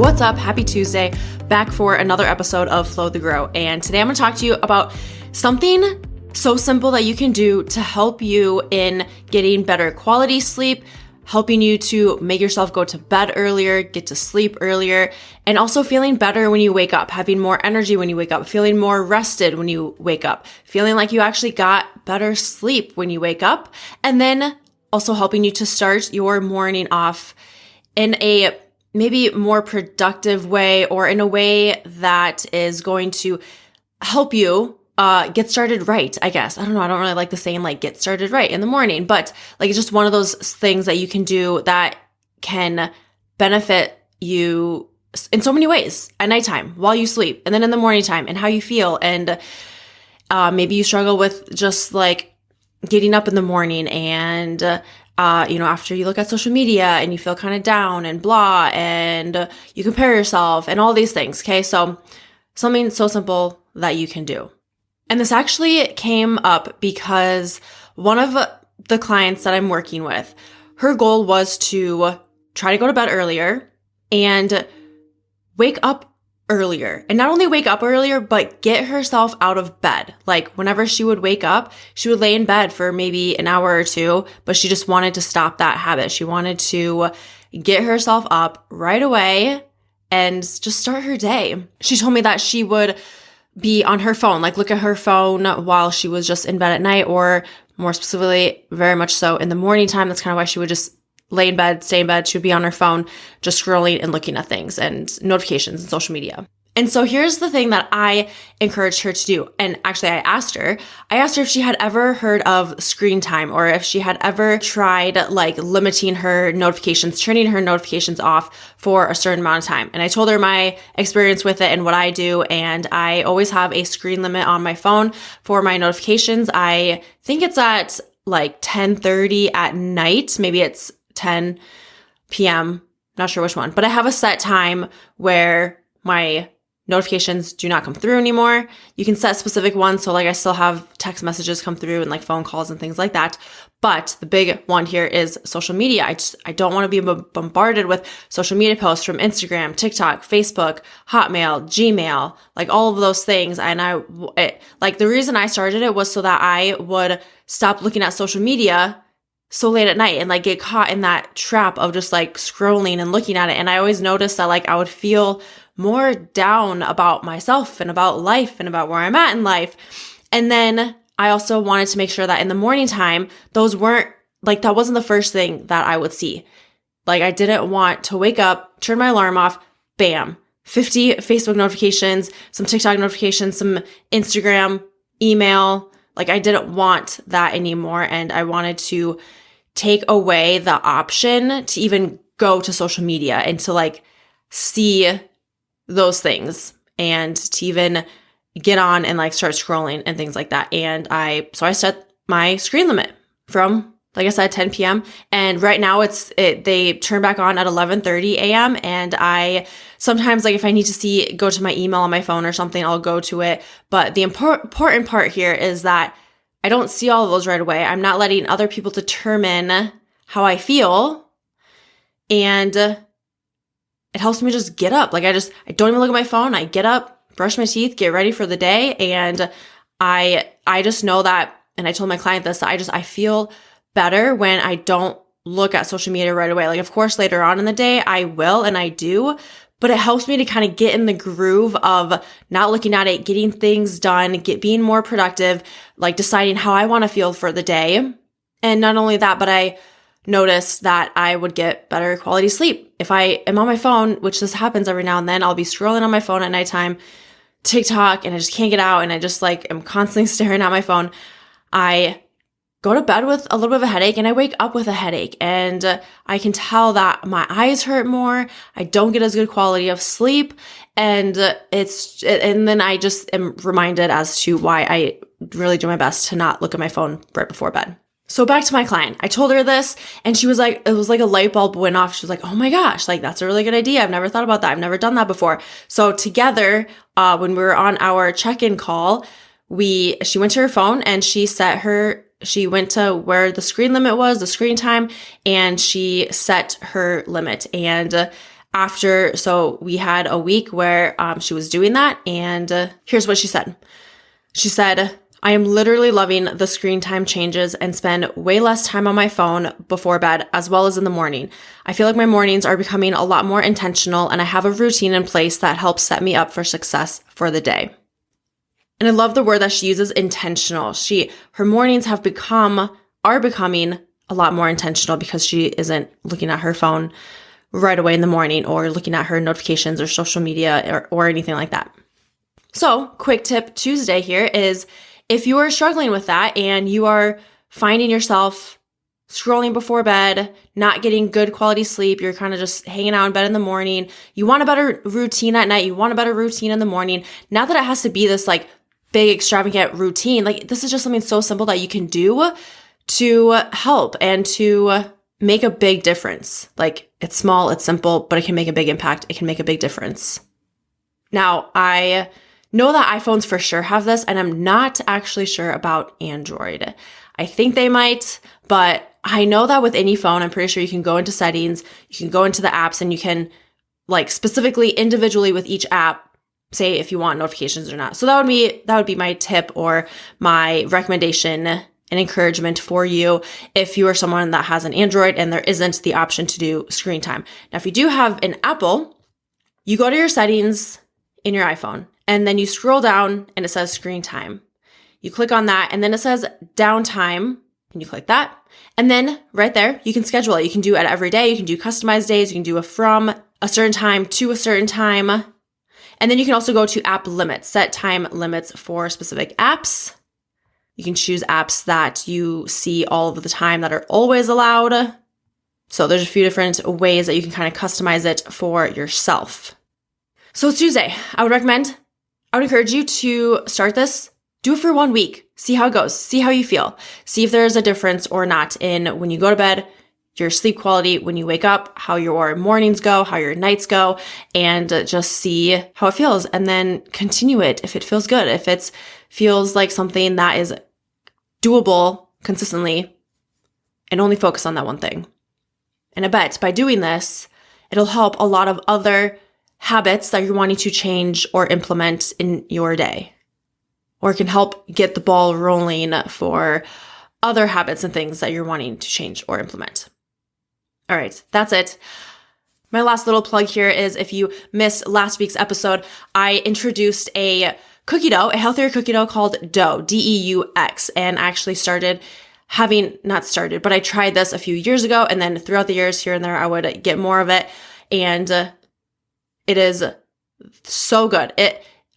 What's up? Happy Tuesday. Back for another episode of Flow the Grow. And today I'm going to talk to you about something so simple that you can do to help you in getting better quality sleep, helping you to make yourself go to bed earlier, get to sleep earlier, and also feeling better when you wake up, having more energy when you wake up, feeling more rested when you wake up, feeling like you actually got better sleep when you wake up, and then also helping you to start your morning off in a maybe more productive way, or in a way that is going to help you get started right, I guess. I don't know. I don't really like the saying like get started right in the morning, but like it's just one of those things that you can do that can benefit you in so many ways at nighttime, while you sleep, and then in the morning time, and how you feel. And maybe you struggle with just like getting up in the morning and after you look at social media and you feel kind of down and blah, and you compare yourself and all these things. Okay. So something so simple that you can do. And this actually came up because one of the clients that I'm working with, her goal was to try to go to bed earlier and wake up earlier. And not only wake up earlier, but get herself out of bed. Like whenever she would wake up, she would lay in bed for maybe an hour or two, but she just wanted to stop that habit. She wanted to get herself up right away and just start her day. She told me that she would be on her phone, like look at her phone while she was just in bed at night, or more specifically, very much so in the morning time. That's kind of why she would just lay in bed, stay in bed. She would be on her phone, just scrolling and looking at things and notifications and social media. And so here's the thing that I encouraged her to do. And actually I asked her if she had ever heard of screen time, or if she had ever tried like limiting her notifications, turning her notifications off for a certain amount of time. And I told her my experience with it and what I do. And I always have a screen limit on my phone for my notifications. I think it's at like 10:30 at night. Maybe it's 10 p.m. Not sure which one, but I have a set time where my notifications do not come through anymore. You can set specific ones. So like I still have text messages come through and like phone calls and things like that. But the big one here is social media. I don't want to be bombarded with social media posts from Instagram, TikTok, Facebook, Hotmail, Gmail, like all of those things. And the reason I started it was so that I would stop looking at social media so late at night and like get caught in that trap of just like scrolling and looking at it. And I always noticed that like I would feel more down about myself and about life and about where I'm at in life. And then I also wanted to make sure that in the morning time, those weren't like, that wasn't the first thing that I would see. Like I didn't want to wake up, turn my alarm off, bam, 50 Facebook notifications, some TikTok notifications, some Instagram, email. Like I didn't want that anymore. And I wanted to take away the option to even go to social media and to like see those things and to even get on and like start scrolling and things like that. And so I set my screen limit from, like I said, 10 p.m. And right now they turn back on at 11:30 a.m. And I sometimes, like if I need to go to my email on my phone or something, I'll go to it. But the important part here is that I don't see all of those right away. I'm not letting other people determine how I feel. And it helps me just get up. Like I don't even look at my phone. I get up, brush my teeth, get ready for the day. And I just know that, and I told my client this, I feel better when I don't look at social media right away. Like of course, later on in the day, I will, and I do, but it helps me to kind of get in the groove of not looking at it, getting things done, being more productive, like deciding how I want to feel for the day. And not only that, but I noticed that I would get better quality sleep. If I am on my phone, which this happens every now and then, I'll be scrolling on my phone at nighttime, TikTok, and I just can't get out. And I just like am constantly staring at my phone. I go to bed with a little bit of a headache and I wake up with a headache, and I can tell that my eyes hurt more. I don't get as good quality of sleep. And then I just am reminded as to why I really do my best to not look at my phone right before bed. So back to my client, I told her this and she was like, it was like a light bulb went off. She was like, oh my gosh, like that's a really good idea. I've never thought about that. I've never done that before. So together, when we were on our check-in call, she went to her phone and she went to where the screen limit was, the screen time, and she set her limit. And So we had a week where she was doing that, and here's what she said. She said, I am literally loving the screen time changes and spend way less time on my phone before bed as well as in the morning. I feel like my mornings are becoming a lot more intentional and I have a routine in place that helps set me up for success for the day. And I love the word that she uses, intentional. Her mornings are becoming a lot more intentional because she isn't looking at her phone right away in the morning or looking at her notifications or social media or anything like that. So, quick tip Tuesday here is, if you are struggling with that and you are finding yourself scrolling before bed, not getting good quality sleep, you're kind of just hanging out in bed in the morning, you want a better routine at night, you want a better routine in the morning, not that it has to be this like big extravagant routine, like this is just something so simple that you can do to help and to make a big difference. Like it's small, it's simple, but it can make a big impact. It can make a big difference. Now, I know that iPhones for sure have this, and I'm not actually sure about Android. I think they might, but I know that with any phone, I'm pretty sure you can go into settings, you can go into the apps, and you can like specifically individually with each app say if you want notifications or not. So that would be my tip or my recommendation and encouragement for you if you are someone that has an Android and there isn't the option to do screen time. Now, if you do have an Apple, you go to your settings in your iPhone, and then you scroll down and it says screen time. You click on that and then it says downtime and you click that. And then right there, you can schedule it. You can do it every day. You can do customized days. You can do it from a certain time to a certain time. And then you can also go to app limits, set time limits for specific apps. You can choose apps that you see all of the time that are always allowed. So there's a few different ways that you can kind of customize it for yourself. So it's Tuesday. I would encourage you to start this. Do it for 1 week. See how it goes. See how you feel. See if there's a difference or not in when you go to bed, your sleep quality, when you wake up, how your mornings go, how your nights go, and just see how it feels. And then continue it if it feels good. If it feels like something that is doable consistently, and only focus on that one thing. And I bet by doing this, it'll help a lot of other habits that you're wanting to change or implement in your day, or can help get the ball rolling for other habits and things that you're wanting to change or implement. All right, that's it. My last little plug here is if you missed last week's episode, I introduced a healthier cookie dough called Deux, Deux, and I actually I tried this a few years ago, and then throughout the years here and there, I would get more of it, and it is so good.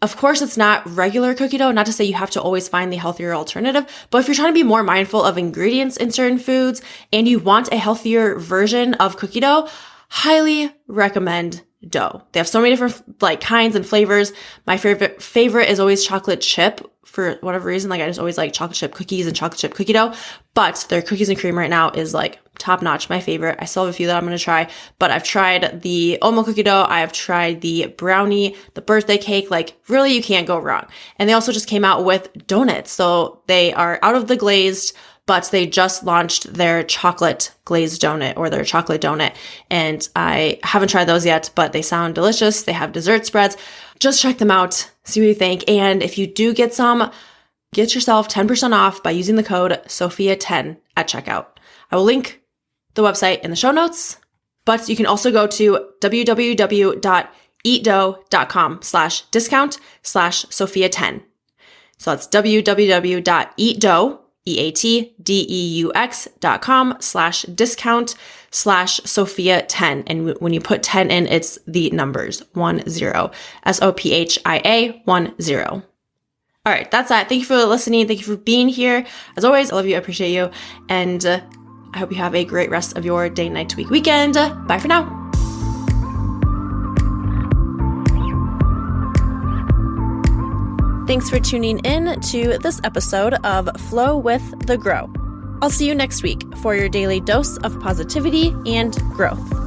Of course, it's not regular cookie dough, not to say you have to always find the healthier alternative, but if you're trying to be more mindful of ingredients in certain foods and you want a healthier version of cookie dough, highly recommend Deux. They have so many different kinds and flavors. My favorite is always chocolate chip for whatever reason. I just always like chocolate chip cookies and chocolate chip cookie dough, but their cookies and cream right now is top notch, my favorite. I still have a few that I'm going to try, but I've tried the almond cookie dough. I have tried the brownie, the birthday cake. Really, you can't go wrong. And they also just came out with donuts. So they are out of the glazed, but they just launched their chocolate glazed donut or their chocolate donut. And I haven't tried those yet, but they sound delicious. They have dessert spreads. Just check them out. See what you think. And if you do get some, get yourself 10% off by using the code SOFIA10 at checkout. I will link the website in the show notes, but you can also go to www.eatdeux.com/discount/Sophia10. So that's www.eatdeux.com/discount/Sophia10. And when you put 10 in, it's the numbers 10, SOPHIA 10. All right, that's that. Thank you for listening. Thank you for being here. As always, I love you. I appreciate you. And I hope you have a great rest of your day, night, week, weekend. Bye for now. Thanks for tuning in to this episode of Flow with the Grow. I'll see you next week for your daily dose of positivity and growth.